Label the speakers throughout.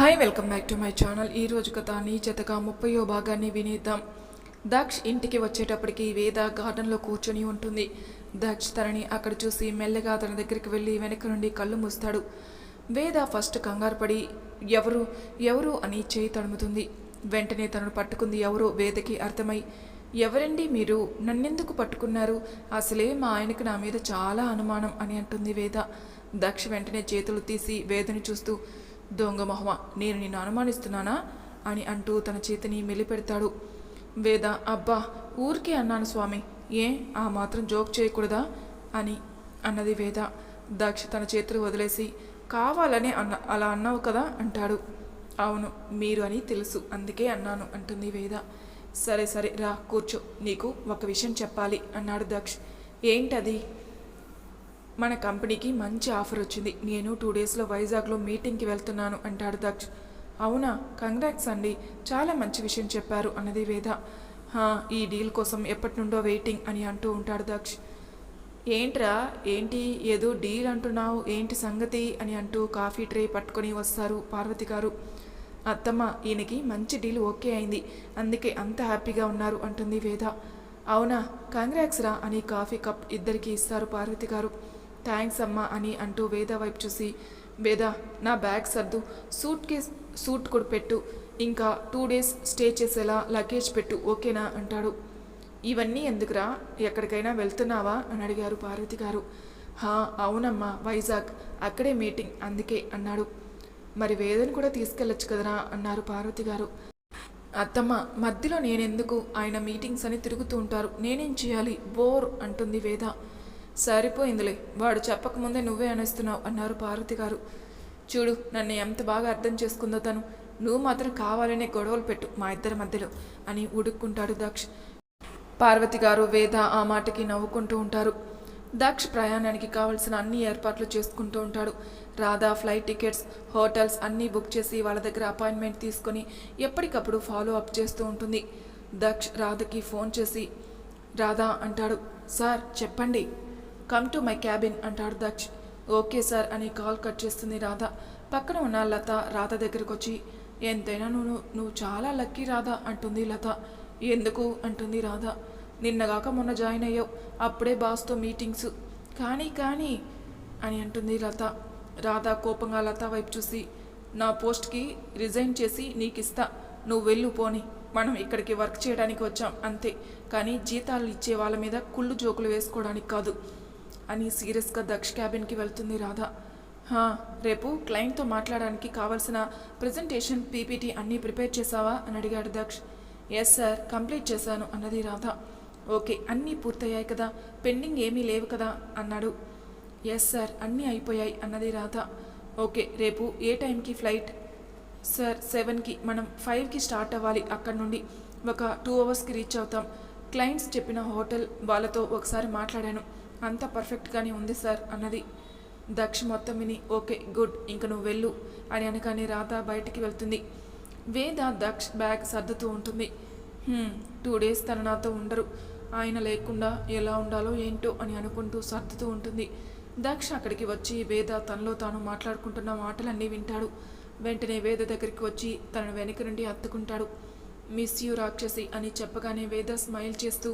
Speaker 1: Hi welcome back to my channel. ఈరోజు కథ నీచతగా 30వ భాగాన్ని వినేద్దాం. దక్ష్ ఇంటికి వచ్చేటప్పటికి వేద గార్డెన్లో కూర్చొని ఉంటుంది. దక్ష్ తనని అక్కడ చూసి మెల్లగా తన దగ్గరికి వెళ్ళి వెనక నుండి కళ్ళు మూస్తాడు. వేద ఫస్ట్ కంగారు పడి ఎవరు ఎవరు అని చేయి తడుముతుంది. వెంటనే తనను పట్టుకుంది ఎవరో వేదకి అర్థమై, ఎవరండి మీరు, నన్నెందుకు పట్టుకున్నారు, అసలే మా ఆయనకు నా మీద చాలా అనుమానం అని అంటుంది వేద. దక్ష్ వెంటనే చేతులు తీసి వేదని చూస్తూ, దొంగ మొహమా, నేను నిన్ను అనుమానిస్తున్నానా అని అంటూ తన చేతిని మెలిపెడతాడు. వేద, అబ్బా ఊరికే అన్నాను స్వామి, ఏ ఆ మాత్రం జోక్ చేయకూడదా అని అన్నది వేద. దక్ష తన చేతులు వదిలేసి, కావాలనే అలా అన్నావు కదా అంటాడు. అవును మీరు అని తెలుసు, అందుకే అన్నాను అంటుంది వేద. సరే సరే రా కూర్చో, నీకు ఒక విషయం చెప్పాలి అన్నాడు దక్ష్. ఏంటది? మన కంపెనీకి మంచి ఆఫర్ వచ్చింది, నేను 2 డేస్లో వైజాగ్లో మీటింగ్కి వెళ్తున్నాను అంటాడు దక్ష్. అవునా, కంగ్రాట్స్ అండి, చాలా మంచి విషయం చెప్పారు అన్నది వేద. ఈ డీల్ కోసం ఎప్పటి నుండో వెయిటింగ్ అని అంటూ ఉంటాడు దక్ష్. ఏంట్రా ఏంటి ఏదో డీల్ అంటున్నావు, ఏంటి సంగతి అని అంటూ కాఫీ ట్రే పట్టుకొని వస్తారు పార్వతి గారు. అత్తమ్మ, ఈయనకి మంచి డీల్ ఓకే అయింది, అందుకే అంత హ్యాపీగా ఉన్నారు అంటుంది వేద. అవునా, కంగ్రాట్స్ రా అని కాఫీ కప్ ఇద్దరికి ఇస్తారు పార్వతి గారు. థ్యాంక్స్ అమ్మా అని అంటూ వేద వైపు చూసి, వేద నా బ్యాగ్ సర్దు, సూట్ కూడా పెట్టు, ఇంకా 2 డేస్ స్టే చేసేలా లగేజ్ పెట్టు, ఓకేనా అంటాడు. ఇవన్నీ ఎందుకురా, ఎక్కడికైనా వెళ్తున్నావా అని అడిగారు పార్వతి గారు. అవునమ్మా, వైజాగ్, అక్కడే మీటింగ్, అందుకే అన్నాడు. మరి వేదను కూడా తీసుకెళ్ళొచ్చు కదరా అన్నారు పార్వతి గారు. అత్తమ్మ, మధ్యలో నేనెందుకు, ఆయన మీటింగ్స్ అని తిరుగుతూ ఉంటారు, నేనేం చేయాలి, బోర్ అంటుంది వేద. సరిపోయిందిలే, వాడు చెప్పకముందే నువ్వే అనేస్తున్నావు అన్నారు పార్వతి గారు. చూడు నన్ను ఎంత బాగా అర్థం చేసుకుందో తను, నువ్వు మాత్రం కావాలనే గొడవలు పెట్టు మా ఇద్దరి మధ్యలో అని ఉడుక్కుంటాడు దక్ష్. పార్వతి గారు వేద ఆ మాటకి నవ్వుకుంటూ ఉంటారు. దక్ష్ ప్రయాణానికి కావలసిన అన్ని ఏర్పాట్లు చేసుకుంటూ ఉంటాడు. రాధా ఫ్లైట్ టికెట్స్, హోటల్స్ అన్నీ బుక్ చేసి వాళ్ళ దగ్గర అపాయింట్మెంట్ తీసుకొని ఎప్పటికప్పుడు ఫాలో అప్ చేస్తూ ఉంటుంది. దక్ష్ రాధకి ఫోన్ చేసి, రాధా అంటాడు. సార్ చెప్పండి. కమ్ టు మై క్యాబిన్ అంటాడు దక్ష్. ఓకే సార్ అని కాల్ కట్ చేస్తుంది రాధ. పక్కన ఉన్న లత రాధ దగ్గరకు వచ్చి, ఎంతైనా నువ్వు చాలా లక్కీ రాధ అంటుంది లత. ఎందుకు అంటుంది రాధ. నిన్నగాక మొన్న జాయిన్ అయ్యావు, అప్పుడే బాస్తో మీటింగ్స్, కానీ అని అంటుంది లత. రాధ కోపంగా లత వైపు చూసి, నా పోస్ట్కి రిజైన్ చేసి నీకు ఇస్తా, నువ్వు వెళ్ళు పోని, మనం ఇక్కడికి వర్క్ చేయడానికి వచ్చాం అంతే, కానీ జీతాలు ఇచ్చే వాళ్ళ మీద కుళ్ళు జోకులు వేసుకోవడానికి కాదు అని సీరియస్గా దక్ష్ క్యాబిన్కి వెళ్తుంది రాధ. రేపు క్లయింట్తో మాట్లాడడానికి కావాల్సిన ప్రజెంటేషన్ పీపీటీ అన్నీ ప్రిపేర్ చేసావా అని అడిగాడు దక్ష్. ఎస్ సార్, కంప్లీట్ చేశాను అన్నది రాధ. ఓకే, అన్నీ పూర్తయ్యాయి కదా, పెండింగ్ ఏమీ లేవు కదా అన్నాడు. ఎస్ సార్, అన్నీ అయిపోయాయి అన్నది రాధ. ఓకే, రేపు ఏ టైంకి ఫ్లైట్? సార్ 7కి, మనం 5కి స్టార్ట్ అవ్వాలి, అక్కడ నుండి ఒక 2 అవర్స్కి రీచ్ అవుతాం. క్లయింట్స్ చెప్పిన హోటల్ వాళ్ళతో ఒకసారి మాట్లాడాను, అంతా పర్ఫెక్ట్గానే ఉంది సార్ అన్నది. దక్ష్ మొత్తం విని, ఓకే గుడ్, ఇంక నువ్వు వెళ్ళు అని అనగానే రాధ బయటికి వెళ్తుంది. వేద దక్ష్ బ్యాగ్ సర్దుతూ ఉంటుంది. 2 డేస్ తన నాతో ఉండరు, ఆయన లేకుండా ఎలా ఉండాలో ఏంటో అని అనుకుంటూ సర్దుతూ ఉంటుంది. దక్ష్ అక్కడికి వచ్చి వేద తనలో తాను మాట్లాడుకుంటున్న మాటలన్నీ వింటాడు. వెంటనే వేద దగ్గరికి వచ్చి తన వెనక నుండి హత్తుకుంటాడు. మిస్ యూ రాక్షసి అని చెప్పగానే వేద స్మైల్ చేస్తూ,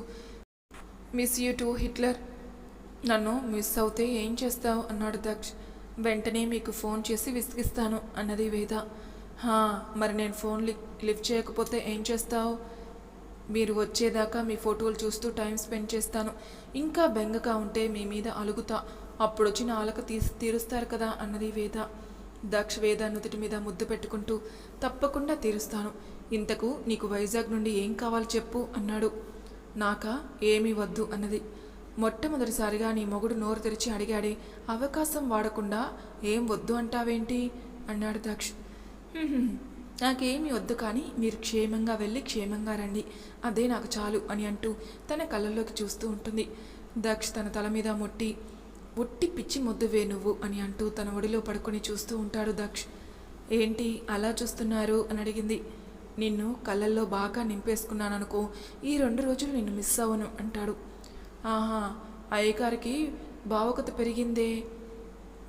Speaker 1: మిస్ యూ టు హిట్లర్, నన్ను మిస్ అవుతే ఏం చేస్తావు అన్నాడు దక్ష్. వెంటనే మీకు ఫోన్ చేసి విసిగిస్తాను అన్నది వేద. మరి నేను ఫోన్ లిఫ్ట్ చేయకపోతే ఏం చేస్తావు? మీరు వచ్చేదాకా మీ ఫోటోలు చూస్తూ టైం స్పెండ్ చేస్తాను, ఇంకా బెంగగా ఉంటే మీ మీద అలుగుతా, అప్పుడు వచ్చిన ఆలక తీరుస్తారు కదా అన్నది వేద. దక్ష్ వేద నుదుటి మీద ముద్దు పెట్టుకుంటూ, తప్పకుండా తీరుస్తాను, ఇంతకు నీకు వైజాగ్ నుండి ఏం కావాలి చెప్పు అన్నాడు. నాకా ఏమీ వద్దు అన్నది. మొట్టమొదటిసారిగా నీ మొగుడు నోరు తెరిచి అడిగాడే, అవకాశం వాడకుండా ఏం వద్దు అంటావేంటి అన్నాడు దక్ష్. నాకేమీ వద్దు, కానీ మీరు క్షేమంగా వెళ్ళి క్షేమంగా రండి, అదే నాకు చాలు అని అంటూ తన కళ్ళల్లోకి చూస్తూ ఉంటుంది. దక్ష్ తన తల మీద ఒట్టి పిచ్చి మొద్దువే నువ్వు అని అంటూ తన ఒడిలో పడుకొని చూస్తూ ఉంటాడు దక్ష్. ఏంటి అలా చూస్తున్నారు అని అడిగింది. నిన్ను కళ్ళల్లో బాగా నింపేసుకున్నాననుకో, ఈ 2 రోజులు నిన్ను మిస్ అవ్వను అంటాడు. అయ్యగారికి భావుకత పెరిగిందే,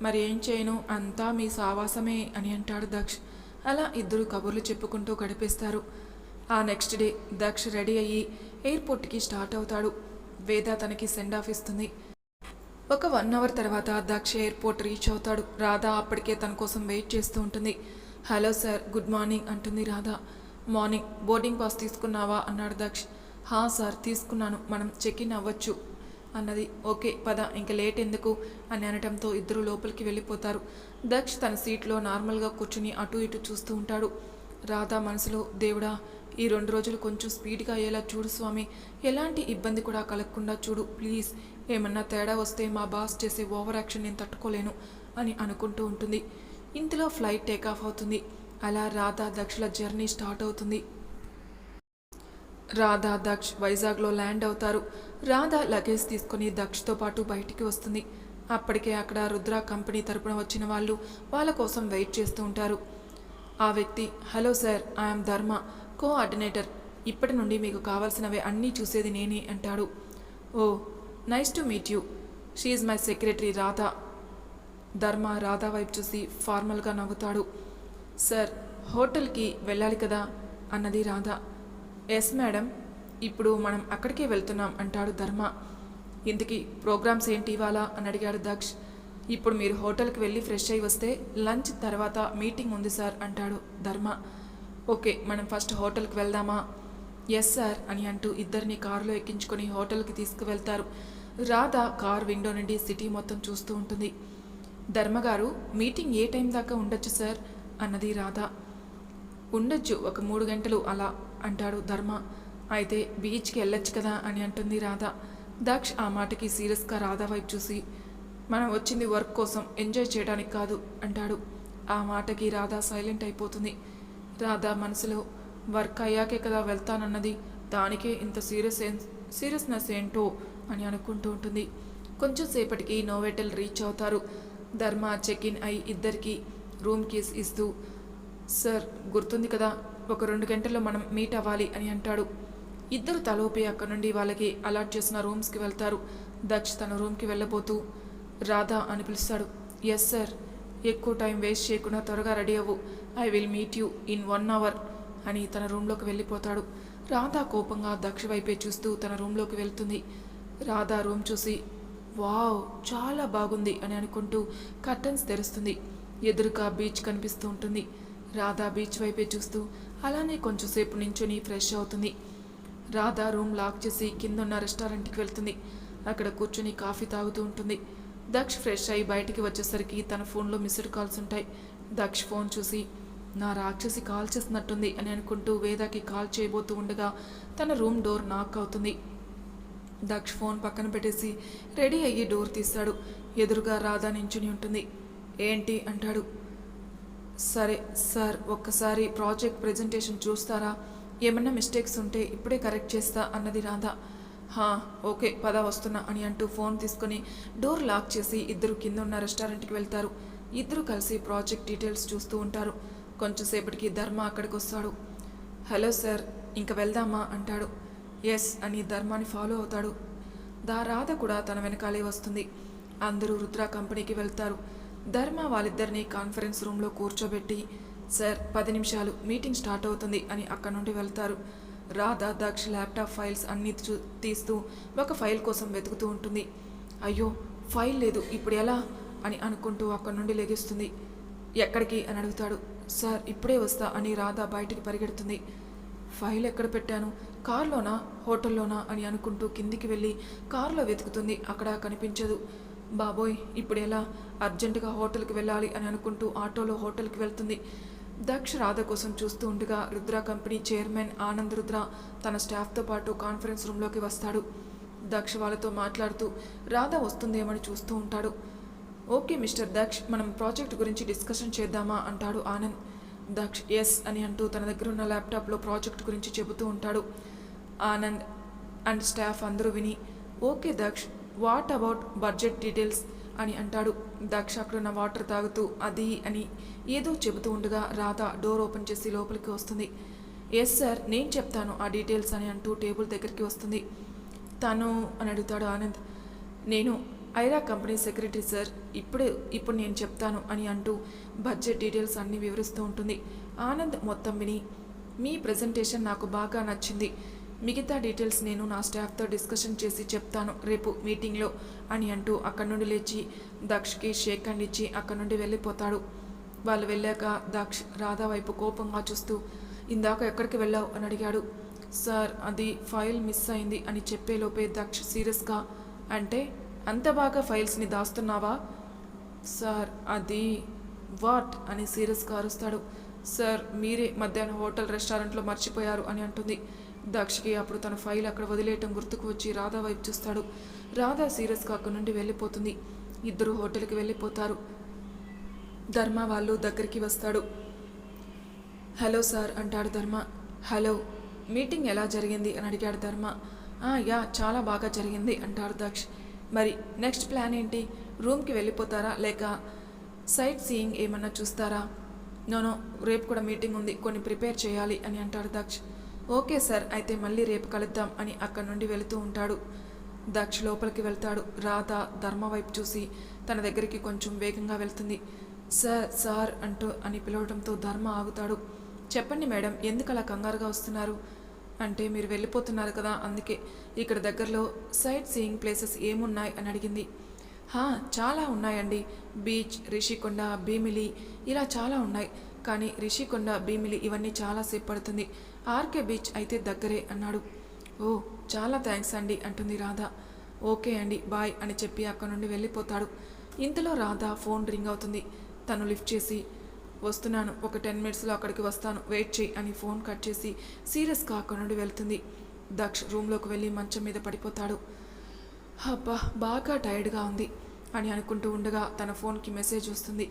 Speaker 1: మరి ఏం చేయను, అంతా మీ సావాసమే అని అంటాడు దక్ష్. అలా ఇద్దరు కబుర్లు చెప్పుకుంటూ గడిపేస్తారు. ఆ నెక్స్ట్ డే దక్ష్ రెడీ అయ్యి ఎయిర్పోర్ట్కి స్టార్ట్ అవుతాడు. వేద తనకి సెండ్ ఆఫ్ ఇస్తుంది. ఒక 1 అవర్ తర్వాత దక్ష ఎయిర్పోర్ట్ రీచ్ అవుతాడు. రాధా అప్పటికే తన కోసం వెయిట్ చేస్తూ ఉంటుంది. హలో సార్, గుడ్ మార్నింగ్ అంటుంది రాధా. మార్నింగ్. బోర్డింగ్ పాస్ తీసుకున్నావా అన్నాడు దక్ష్. హా సార్ తీసుకున్నాను, మనం చెక్ ఇన్ అవ్వచ్చు అన్నది. ఓకే పద, ఇంక లేట్ ఎందుకు అని అనటంతో ఇద్దరు లోపలికి వెళ్ళిపోతారు. దక్ష్ తన సీట్లో నార్మల్గా కూర్చుని అటు ఇటు చూస్తూ ఉంటాడు. రాధా మనసులో, దేవుడా ఈ 2 రోజులు కొంచెం స్పీడ్గా అయ్యేలా చూడు స్వామి, ఎలాంటి ఇబ్బంది కూడా కలగకుండా చూడు ప్లీజ్, ఏమన్నా తేడా వస్తే మా బాస్ చేసే ఓవర్ యాక్షన్ నేను తట్టుకోలేను అని అనుకుంటూ ఉంటుంది. ఇంతలో ఫ్లైట్ టేకాఫ్ అవుతుంది. అలా రాధా దక్షల జర్నీ స్టార్ట్ అవుతుంది. రాధా దక్ష్ వైజాగ్లో ల్యాండ్ అవుతారు. రాధా లగేజ్ తీసుకుని దక్షతో పాటు బయటికి వస్తుంది. అప్పటికే అక్కడ రుద్ర కంపెనీ తరపున వచ్చిన వాళ్ళు వాళ్ళ కోసం వెయిట్ చేస్తూ ఉంటారు. ఆ వ్యక్తి, hello sir, I'm Dharma, coordinator. ఇప్పటి నుండి మీకు కావాల్సినవే అన్నీ చూసేది నేనే అంటాడు. Oh nice to meet you, she my secretary Radha. Dharma Radha వైపు చూసి ఫార్మల్గా నవ్వుతాడు. సార్, హోటల్కి వెళ్ళాలి కదా అన్నది రాధా. ఎస్ మేడం, ఇప్పుడు మనం అక్కడికే వెళ్తున్నాం అంటాడు ధర్మ. ఇంతకీ ప్రోగ్రామ్స్ ఏంటి ఇవాళ అని అడిగాడు దక్ష్. ఇప్పుడు మీరు హోటల్కి వెళ్ళి ఫ్రెష్ అయ్యి వస్తే లంచ్ తర్వాత మీటింగ్ ఉంది సార్ అంటాడు ధర్మ. ఓకే, మనం ఫస్ట్ హోటల్కి వెళ్దామా? ఎస్ సార్ అని అంటూ ఇద్దరిని కారులో ఎక్కించుకొని హోటల్కి తీసుకువెళ్తారు. రాధా కార్ విండో నుండి సిటీ మొత్తం చూస్తూ ఉంటుంది. ధర్మగారు, మీటింగ్ ఏ టైం దాకా ఉండొచ్చు సార్ అన్నది రాధా. ఉండొచ్చు, ఒక 3 గంటలు అలా అంటాడు ధర్మ. అయితే బీచ్కి వెళ్ళొచ్చు కదా అని అంటుంది రాధా. దక్ష్ ఆ మాటకి సీరియస్గా రాధా వైపు చూసి, మనం వచ్చింది వర్క్ కోసం, ఎంజాయ్ చేయడానికి కాదు అంటాడు. ఆ మాటకి రాధా సైలెంట్ అయిపోతుంది. రాధా మనసులో, వర్క్ అయ్యాకే కదా వెళ్తానన్నది, దానికే ఇంత సీరియస్నెస్ ఏంటో అని అనుకుంటూ ఉంటుంది. కొంచెం సేపటికి నోవెటల్ రీచ్ అవుతారు. ధర్మ చెక్ ఇన్ అయి ఇద్దరికి రూమ్ కీస్ ఇస్తూ, సార్ గుర్తుంది కదా, ఒక 2 గంటల్లో మనం మీట్ అవ్వాలి అని అంటాడు. ఇద్దరు తలోపి అక్కడి నుండి వాళ్ళకి అలాట్ చేసిన రూమ్స్కి వెళ్తారు. దక్ష్ తన రూమ్కి వెళ్ళబోతూ రాధా అని పిలుస్తాడు. ఎస్ సార్, ఎక్కువ టైం వేస్ట్ చేయకుండా త్వరగా రెడీ అవ్వు, I will meet you in 1 hour అని తన రూమ్లోకి వెళ్ళిపోతాడు. రాధా కోపంగా దక్ష వైపే చూస్తూ తన రూమ్లోకి వెళ్తుంది. రాధా రూమ్ చూసి, వావ్ చాలా బాగుంది అని అనుకుంటూ కర్టన్స్ తెరుస్తుంది. ఎదురుగా బీచ్ కనిపిస్తూ ఉంటుంది. రాధా బీచ్ వైపే చూస్తూ అలానే కొంచెంసేపు నించుని ఫ్రెష్ అవుతుంది. రాధా రూమ్ లాక్ చేసి కిందున్న రెస్టారెంట్కి వెళ్తుంది. అక్కడ కూర్చుని కాఫీ తాగుతూ ఉంటుంది. దక్ష్ ఫ్రెష్ అయి బయటికి వచ్చేసరికి తన ఫోన్లో మిస్డ్ కాల్స్ ఉంటాయి. దక్ష్ ఫోన్ చూసి, నా రాక్షసి కాల్ చేస్తున్నట్టుంది అని అనుకుంటూ వేదాకి కాల్ చేయబోతూ ఉండగా తన రూమ్ డోర్ నాక్ అవుతుంది. దక్ష్ ఫోన్ పక్కన పెట్టేసి రెడీ అయ్యి డోర్ తీస్తాడు. ఎదురుగా రాధా నించుని ఉంటుంది. ఏంటి అంటాడు. సరే సార్, ఒక్కసారి ప్రాజెక్ట్ ప్రెజెంటేషన్ చూస్తారా, ఏమన్నా మిస్టేక్స్ ఉంటే ఇప్పుడే కరెక్ట్ చేస్తా అన్నది రాధా. హా ఓకే పద వస్తున్నా అని అంటూ ఫోన్ తీసుకొని డోర్ లాక్ చేసి ఇద్దరు కింద ఉన్న రెస్టారెంట్కి వెళ్తారు. ఇద్దరు కలిసి ప్రాజెక్ట్ డీటెయిల్స్ చూస్తూ ఉంటారు. కొంచెంసేపటికి ధర్మ అక్కడికి వస్తాడు. హలో సార్, ఇంక వెళ్దామా అంటాడు. ఎస్ అని ధర్మాని ఫాలో అవుతాడు. రాధ కూడా తన వెనకాలే వస్తుంది. అందరూ రుద్ర కంపెనీకి వెళ్తారు. ధర్మ వాళ్ళిద్దరినీ కాన్ఫరెన్స్ రూమ్లో కూర్చోబెట్టి, సార్ 10 నిమిషాలు మీటింగ్ స్టార్ట్ అవుతుంది అని అక్కడ నుండి వెళ్తారు. రాధ దక్ష్ ల్యాప్టాప్ ఫైల్స్ అన్నీ తీస్తూ ఒక ఫైల్ కోసం వెతుకుతూ ఉంటుంది. అయ్యో ఫైల్ లేదు, ఇప్పుడు ఎలా అని అనుకుంటూ అక్కడి నుండి లెగిస్తుంది. ఎక్కడికి అని అడుగుతాడు. సార్ ఇప్పుడే వస్తా అని రాధ బయటికి పరిగెడుతుంది. ఫైల్ ఎక్కడ పెట్టాను, కార్లోనా హోటల్లోనా అని అనుకుంటూ కిందికి వెళ్ళి కారులో వెతుకుతుంది. అక్కడ కనిపించదు. బాబోయ్ ఇప్పుడు ఎలా, అర్జెంటుగా హోటల్కి వెళ్ళాలి అని అనుకుంటూ ఆటోలో హోటల్కి వెళ్తుంది. దక్ష్ రాధ కోసం చూస్తూ ఉండగా రుద్ర కంపెనీ చైర్మన్ ఆనంద్ రుద్ర తన స్టాఫ్తో పాటు కాన్ఫరెన్స్ రూమ్లోకి వస్తాడు. దక్ష్ వాళ్ళతో మాట్లాడుతూ రాధ వస్తుందేమని చూస్తూ ఉంటాడు. ఓకే మిస్టర్ దక్ష్, మనం ప్రాజెక్ట్ గురించి డిస్కషన్ చేద్దామా అంటాడు ఆనంద్. దక్ష్ ఎస్ అని అంటూ తన దగ్గర ఉన్న ల్యాప్టాప్లో ప్రాజెక్ట్ గురించి చెబుతూ ఉంటాడు. ఆనంద్ అండ్ స్టాఫ్ అందరూ విని, okay Daksh, what about budget details అని అంటాడు. దక్ష అక్కడున్న వాటర్ తాగుతూ అది అని ఏదో చెబుతూ ఉండగా రాధ డోర్ ఓపెన్ చేసి లోపలికి వస్తుంది. ఎస్ సార్, నేను చెప్తాను ఆ డీటెయిల్స్ అని అంటూ టేబుల్ దగ్గరికి వస్తుంది. తను అని అడుగుతాడు ఆనంద్. నేను ఐరా కంపెనీ సెక్రటరీ సార్, ఇప్పుడు నేను చెప్తాను అని అంటూ బడ్జెట్ డీటెయిల్స్ అన్నీ వివరిస్తూ ఉంటుంది. ఆనంద్ మొత్తం విని, మీ ప్రజెంటేషన్ నాకు బాగా నచ్చింది, మిగతా డీటెయిల్స్ నేను నా స్టాఫ్తో డిస్కషన్ చేసి చెప్తాను రేపు మీటింగ్లో అని అంటూ అక్కడి నుండి లేచి దక్షకి షేక్ హ్యాండ్ ఇచ్చి అక్కడి నుండి వెళ్ళిపోతాడు. వాళ్ళు వెళ్ళాక దక్ష్ రాధా వైపు కోపంగా చూస్తూ, ఇందాక ఎక్కడికి వెళ్ళావు అని అడిగాడు. సార్, అది ఫైల్ మిస్ అయింది అని చెప్పేలోపే దక్ష్ సీరియస్గా, అంటే అంత బాగా ఫైల్స్ని దాస్తున్నావా? సార్ అది వాట్ అని సీరియస్గా అరుస్తాడు. సార్, మీరే మధ్యాహ్నం హోటల్ రెస్టారెంట్లో మర్చిపోయారు అని అంటుంది. దక్షకి అప్పుడు తన ఫైల్ అక్కడ వదిలేయటం గుర్తుకు వచ్చి రాధా వైపు చూస్తాడు. రాధా సీరియస్గా అక్కడి నుండి వెళ్ళిపోతుంది. ఇద్దరు హోటల్కి వెళ్ళిపోతారు. ధర్మ వాళ్ళు దగ్గరికి వస్తాడు. హలో సార్ అంటాడు ధర్మ. హలో, మీటింగ్ ఎలా జరిగింది అని అడిగాడు ధర్మ. యా, చాలా బాగా జరిగింది అంటాడు దక్ష్. మరి నెక్స్ట్ ప్లాన్ ఏంటి? రూమ్కి వెళ్ళిపోతారా లేక సైట్ సీయింగ్ ఏమన్నా చూస్తారా? నోనో, రేపు కూడా మీటింగ్ ఉంది, కొన్ని ప్రిపేర్ చేయాలి అని అంటాడు దక్ష్. ఓకే సార్, అయితే మళ్ళీ రేపు కలుద్దాం అని అక్కడి నుండి వెళుతూ ఉంటాడు. దక్ష్ లోపలికి వెళ్తాడు. రాధ ధర్మ వైపు చూసి తన దగ్గరికి కొంచెం వేగంగా వెళ్తుంది. సార్ సార్ అంటూ అని పిలవడంతో ధర్మ ఆగుతాడు. చెప్పండి మేడం, ఎందుకు అలా కంగారుగా వస్తున్నారు? అంటే మీరు వెళ్ళిపోతున్నారు కదా, అందుకే. ఇక్కడ దగ్గరలో సైట్ సీయింగ్ ప్లేసెస్ ఏమున్నాయి అని అడిగింది. చాలా ఉన్నాయండి, బీచ్, రిషికొండ, భీమిలి, ఇలా చాలా ఉన్నాయి. కానీ రిషికొండ, భీమిలి ఇవన్నీ చాలాసేపు పడుతుంది. ఆర్కే బీచ్ అయితే దగ్గరే అన్నాడు. ఓ, చాలా థ్యాంక్స్ అండి అంటుంది రాధ. ఓకే అండి, బాయ్ అని చెప్పి అక్కడ నుండి వెళ్ళిపోతాడు. ఇంతలో రాధ ఫోన్ రింగ్ అవుతుంది. తను లిఫ్ట్ చేసి, వస్తున్నాను, ఒక 10 మినిట్స్లో అక్కడికి వస్తాను, వెయిట్ చేయి అని ఫోన్ కట్ చేసి సీరియస్గా అక్కడ నుండి వెళ్తుంది. దక్ష్ రూమ్లోకి వెళ్ళి మంచం మీద పడిపోతాడు. అబ్బా, బాగా టైర్డ్గా ఉంది అని అనుకుంటూ ఉండగా తన ఫోన్కి మెసేజ్ వస్తుంది.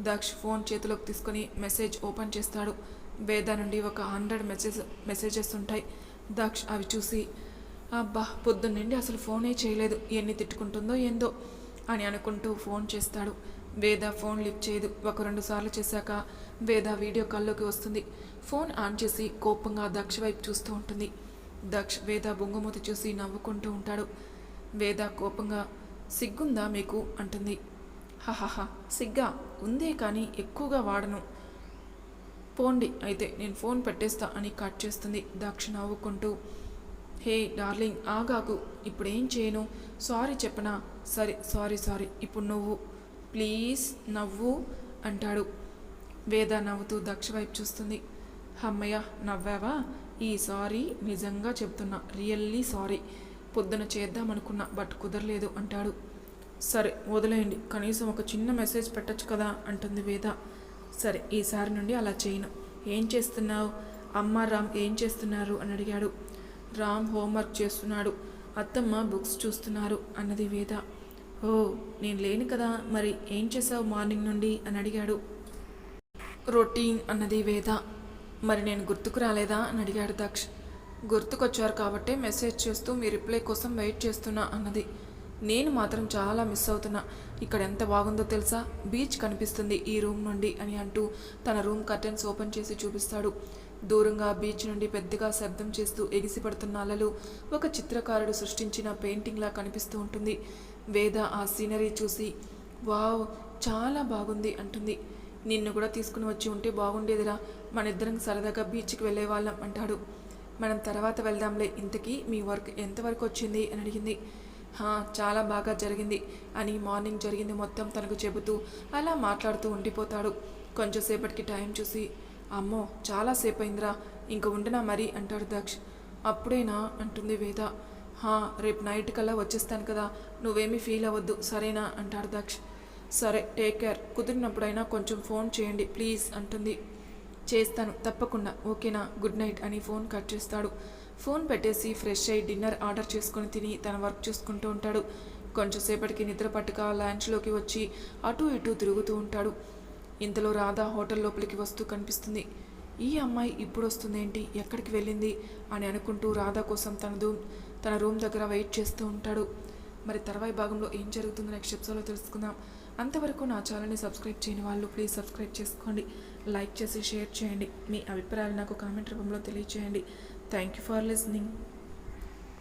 Speaker 1: దక్ష్ ఫోన్ చేతిలోకి తీసుకొని మెసేజ్ ఓపెన్ చేస్తాడు. వేద నుండి ఒక 100 మెసేజెస్ ఉంటాయి. దక్ష్ అవి చూసి, అబ్బా, పొద్దున్నండి అసలు ఫోనే చేయలేదు, ఎన్ని తిట్టుకుంటుందో ఏందో అని అనుకుంటూ ఫోన్ చేస్తాడు. వేద ఫోన్ లిఫ్ట్ చేయదు. 1-2 సార్లు చేశాక వేద వీడియో కాల్లోకి వస్తుంది. ఫోన్ ఆన్ చేసి కోపంగా దక్ష వైపు చూస్తూ ఉంటుంది. దక్ష్ వేద బొంగుమూతి చూసి నవ్వుకుంటూ ఉంటాడు. వేద కోపంగా, సిగ్గుందా మీకు అంటుంది. హహహ, సిగ్గా ఉందే కానీ ఎక్కువగా వాడను, పోండి అయితే నేను ఫోన్ పెట్టేస్తా అని కట్ చేస్తుంది. దక్ష నవ్వుకుంటూ, హే డార్లింగ్, ఆగాగు, ఇప్పుడు ఏం చేయను, సారీ చెప్పనా? సరే సారీ, ఇప్పుడు నువ్వు ప్లీజ్ నవ్వు అంటాడు. వేద నవ్వుతూ దక్ష వైపు చూస్తుంది. అమ్మయ్య, నవ్వావా? ఈ సారీ నిజంగా చెప్తున్నా, రియల్లీ సారీ, పొద్దున చేద్దామనుకున్నా బట్ కుదరలేదు అంటాడు. సరే వదిలేయండి, కనీసం ఒక చిన్న మెసేజ్ పెట్టచ్చు కదా అంటుంది వేద. సరే, ఈసారి నుండి అలా చేయను. ఏం చేస్తున్నావు? అమ్మ రామ్ ఏం చేస్తున్నారు అని అడిగాడు. రామ్ హోంవర్క్ చేస్తున్నాడు, అత్తమ్మ బుక్స్ చూస్తున్నారు అన్నది వేద. ఓ, నేను లేను కదా, మరి ఏం చేసావు మార్నింగ్ నుండి అని అడిగాడు. రొటీన్ అన్నది వేద. మరి నేను గుర్తుకు రాలేదా అని అడిగాడు దక్ష్. గుర్తుకొచ్చారు కాబట్టే మెసేజ్ చేస్తూ మీ రిప్లై కోసం వెయిట్ చేస్తున్నా అన్నది. నేను మాత్రం చాలా మిస్ అవుతున్నా, ఇక్కడ ఎంత బాగుందో తెలుసా, బీచ్ కనిపిస్తుంది ఈ రూమ్ నుండి అని అంటూ తన రూమ్ కర్టెన్స్ ఓపెన్ చేసి చూపిస్తాడు. దూరంగా బీచ్ నుండి పెద్దగా శబ్దం చేస్తూ ఎగిసిపడుతున్న అలలు ఒక చిత్రకారుడు సృష్టించిన పెయింటింగ్లా కనిపిస్తూ ఉంటుంది. వేద ఆ సీనరీ చూసి, వావ్, చాలా బాగుంది అంటుంది. నిన్ను కూడా తీసుకుని వచ్చి ఉంటే బాగుండేదిరా, మన ఇద్దరం సరదాగా బీచ్కి వెళ్ళేవాళ్ళం అంటాడు. మనం తర్వాత వెళ్దాంలే, ఇంతకీ మీ వర్క్ ఎంతవరకు వచ్చింది అని అడిగింది. చాలా బాగా జరిగింది అని మార్నింగ్ జరిగింది మొత్తం తనకు చెబుతూ అలా మాట్లాడుతూ ఉండిపోతాడు. కొంచెంసేపటికి టైం చూసి, అమ్మో చాలాసేపు అయిందిరా, ఇంక ఉండనా మరి అంటాడు దక్ష్. అప్పుడేనా అంటుంది వేద. రేపు నైట్ కల్లా వచ్చేస్తాను కదా, నువ్వేమీ ఫీల్ అవ్వద్దు సరేనా అంటాడు దక్ష్. సరే, టేక్ కేర్, కుదిరినప్పుడైనా కొంచెం ఫోన్ చేయండి ప్లీజ్ అంటుంది. చేస్తాను తప్పకుండా, ఓకేనా, గుడ్ నైట్ అని ఫోన్ కట్ చేస్తాడు. ఫోన్ పెట్టేసి ఫ్రెష్ అయ్యి డిన్నర్ ఆర్డర్ చేసుకుని తిని తన వర్క్ చూసుకుంటూ ఉంటాడు. కొంచెంసేపటికి నిద్ర పట్టుక లంచ్లోకి వచ్చి అటు ఇటు తిరుగుతూ ఉంటాడు. ఇంతలో రాధ హోటల్ లోపలికి వస్తూ కనిపిస్తుంది. ఈ అమ్మాయి ఇప్పుడు వస్తుందేంటి, ఎక్కడికి వెళ్ళింది అని అనుకుంటూ రాధ కోసం తన రూమ్ దగ్గర వెయిట్ చేస్తూ ఉంటాడు. మరి తర్వాయి భాగంలో ఏం జరుగుతుందో నెక్స్ట్ ఎపిసోడ్లో తెలుసుకుందాం. అంతవరకు నా ఛానల్ని సబ్స్క్రైబ్ చేయని వాళ్ళు ప్లీజ్ సబ్స్క్రైబ్ చేసుకోండి, లైక్ చేసి షేర్ చేయండి, మీ అభిప్రాయాలు నాకు కామెంట్ రూపంలో తెలియజేయండి. Thank you for listening.